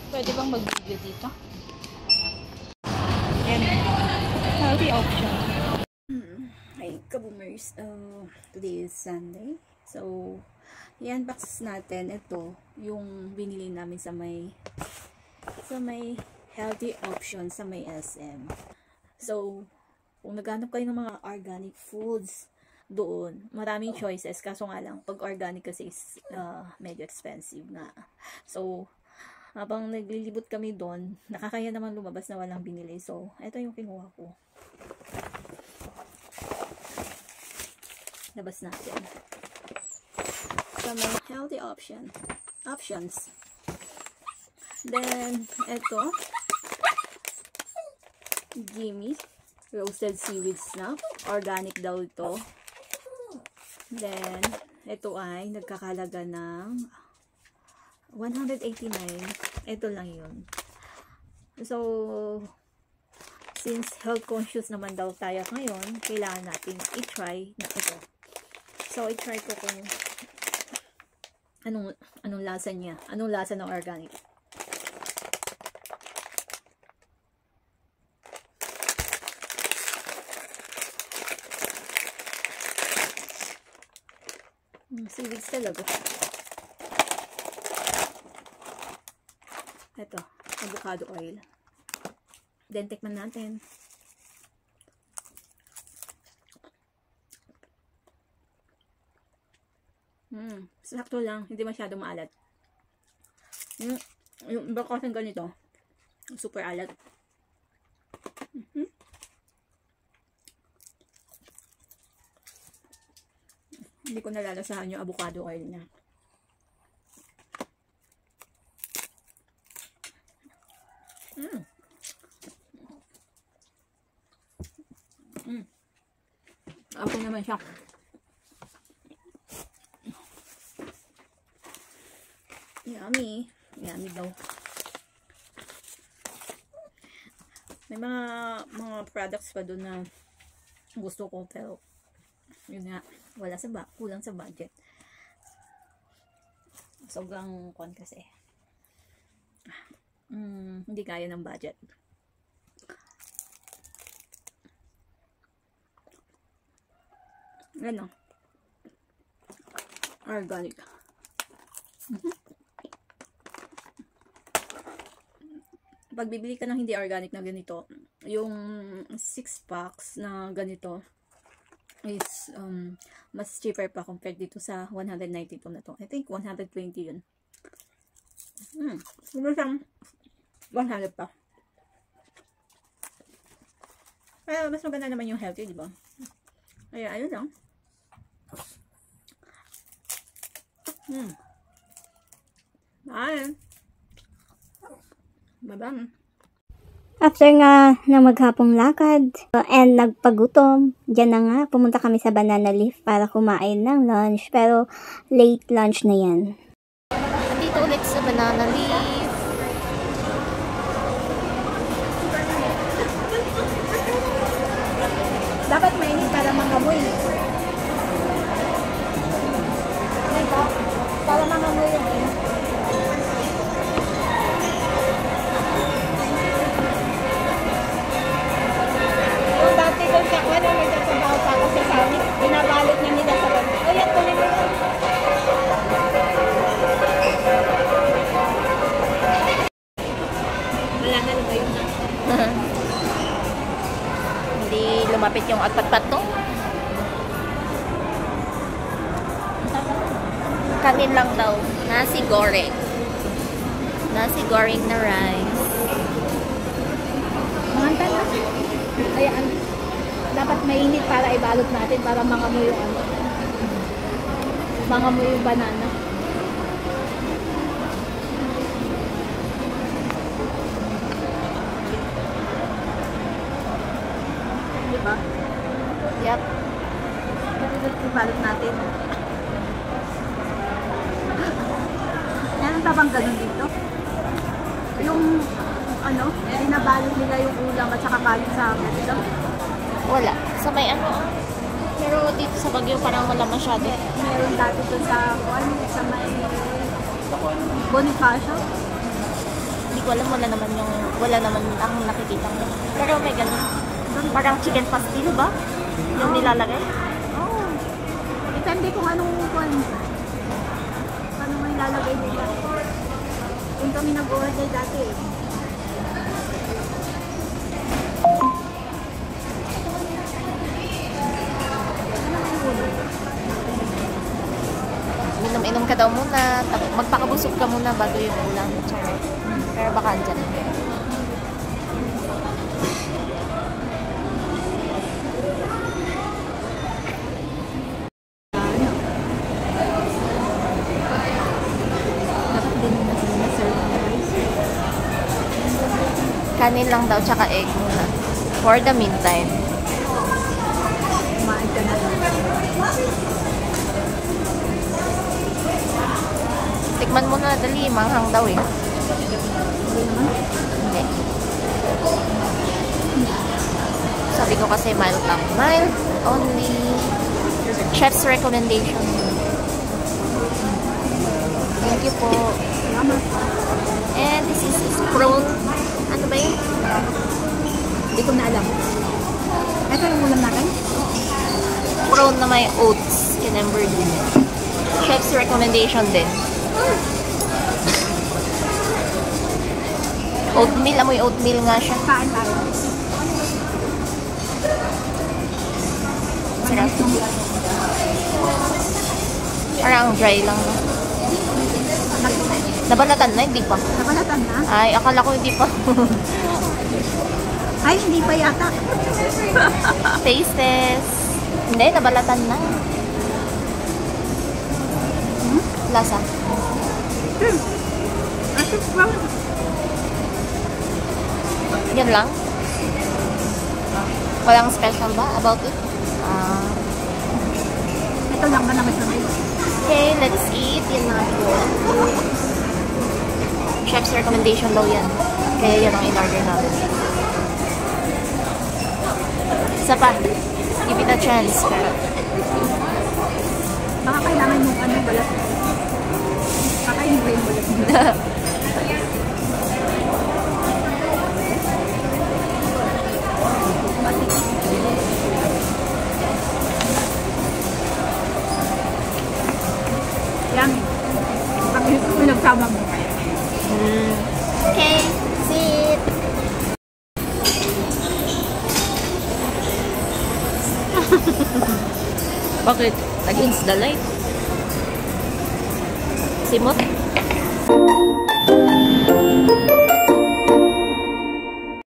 Pwede bang mag-video dito? And healthy option. Hi, kaboomers. Today is Sunday. So, i-unbox natin ito, yung binili namin sa may healthy option sa may SM. So, kung naghanap kayo ng mga organic foods doon, maraming choices. Kaso nga lang, pag organic kasi is medyo expensive nga. So, habang naglilibot kami doon, nakakaya naman lumabas na walang binili. So, ito yung kinuha ko. Labas natin. So, may healthy options. Then, ito, Gimme roasted seaweed snack. Organic daw ito. Then, ito ay nagkakalaga ng 189. Ito lang yun. So, since health conscious naman daw tayo ngayon, kailangan natin i-try na ito. So, i-try ko kung anong lasa niya. Anong lasa ng organic. Seaweeds talaga. Ito, avocado oil. Then, tikman natin. Sakto lang. Hindi masyado maalat. Yung iba kasing ganito, super alat. Hindi ko nalalasahan yung avocado oil niya. Okay naman siya. Yummy. Yummy daw. May mga products pa doon na gusto ko pero yun nga, kulang sa budget. Sobrang kuwan kasi. Hindi kaya ng budget. Ano? Organic. Pag bibili ka ng hindi organic na ganito, yung 6 packs na ganito is mas cheaper pa compared dito sa 192 na to. I think 120 yun. Siguro siyang 100 pa. Pero mas maganda naman yung healthy, di ba? Kaya ayun lang. Bye. Bye-bye. After nga na maghapong lakad and nagpagutom, dyan na nga, pumunta kami sa Banana Leaf para kumain ng lunch. Pero late lunch na yan. Dito ulit sa Banana Leaf. Dapat mainit para mangamoy. Para mangamoy yung binabalot niya nila sa bag. O yan, tuloy mo yan. Wala na ba yun? Hindi lumapit yung atpat-pat to. Kanin lang daw. Nasi goreng. Nasi goreng na rice. Manganta na. Ayan. Dapat mainit para ibalot natin para mangamoy yung ano. Mangamoy yung banana. Diba? Yep. Ibalot natin. Meron pa bang ganun dito? Yung ano, binabalot nila yung ulam at saka kanin sa ganito? Wala. Sa may ano. Pero dito sa Baguio parang wala masyado. Meron dati doon sa may Bonifacio. Hindi ko alam, wala naman akong nakikita mo. Pero may ganun. Parang chicken pastil ba? Yung nilalagay? Oo. Depende kung anong ano may lalagay nila. Kung kami nag-order dati. Inom ka daw muna, magpakabusog ka muna bago yung ulam. Pero baka andyan. Kanin lang daw, tsaka egg muna. For the meantime. Kumain ka na lang. Tikman mo na, dali. Manghang daw eh. Hindi. Sabi ko kasi mild lang. Mild only. Chef's recommendation. Thank you po. And this is prawn. Ano ba yun? Hindi ko na alam. Ito yung ulam natin? Prawn na may oats. Kinember din. Chef's recommendation din. Oatmeal. Amoy oatmeal nga siya. Kain tayo. Sarap. Parang dry lang. Nabalatan na? Hindi pa. Nabalatan na? Ay, akala ko hindi pa. Ay, hindi pa yata. Taste test. Hindi, nabalatan na. Lasa. Yan lang? Walang special ba about it? Ito lang ba naman sa may? Okay, let's eat. Yan na yun. Chef's recommendation daw yan. Kaya yan ang in-order natin. Isa pa. Give it a chance. Pero Baka kailangan yung balat. Kakainin ko yung balat. Yan. Pag-ilit ko nagsama mo. Okay, sit. Bakit? Against the light? Simot?